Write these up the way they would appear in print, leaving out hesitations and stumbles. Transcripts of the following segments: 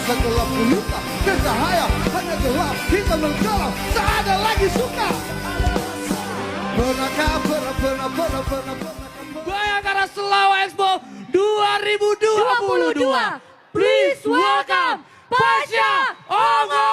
segelap gulita dan cahaya hanya gelap, kita menggelam, tak ada lagi suka. Pernah. Bayangkara Slow Expo 2022. Please welcome Pasha Ungu.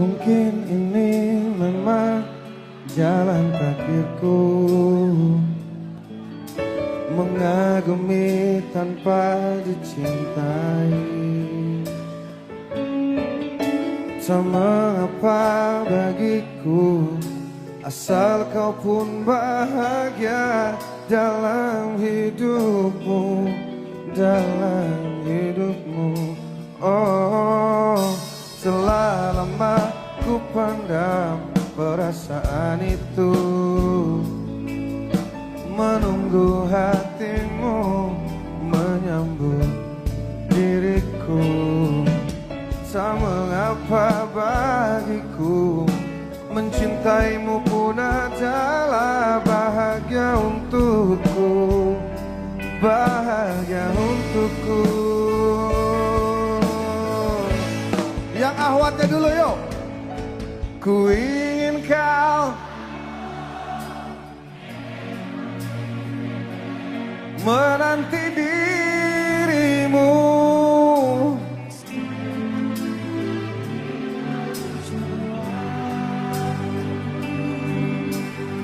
Mungkin ini memang jalan terakhirku, mengagumi tanpa dicintai. Tak mengapa bagiku, asal kau pun bahagia dalam hidupmu, dalam hidupmu. Oh, telah lama ku pandang perasaan itu, menunggu hatimu menyambut diriku. Tak mengapa bagiku, mencintaimu pun adalah bahagia untukku, bahagia untukku. Yang ahwatnya dulu yuk. Ku ingin kau menanti dirimu,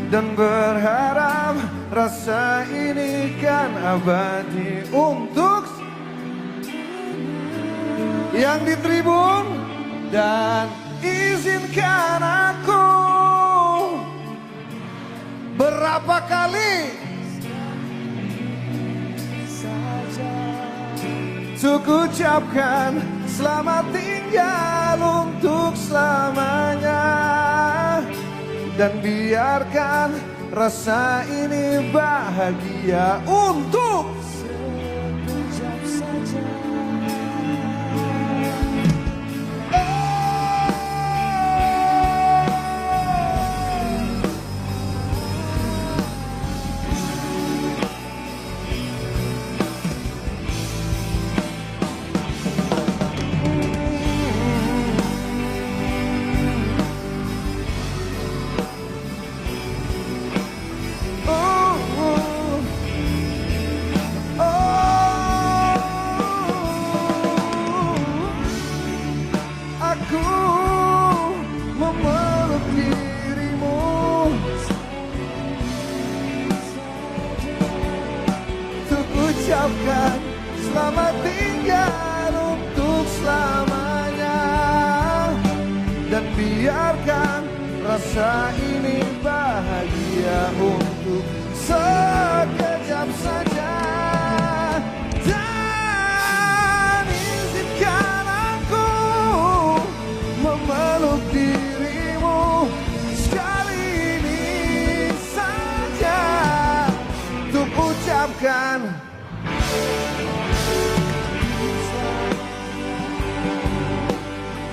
dan berharap rasa ini kan abadi untuk yang di tribun. Dan izinkan aku Berapa kali untuk ucapkan selamat tinggal untuk selamanya, dan biarkan rasa ini bahagia untuk sekejap saja. Ucapkan selamat tinggal untuk selamanya, dan biarkan rasa ini bahagia untuk sekejap saja. Dan izinkan aku memeluk dirimu sekali ini saja, untuk ucapkan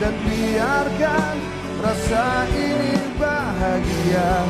dan biarkan rasa ini bahagia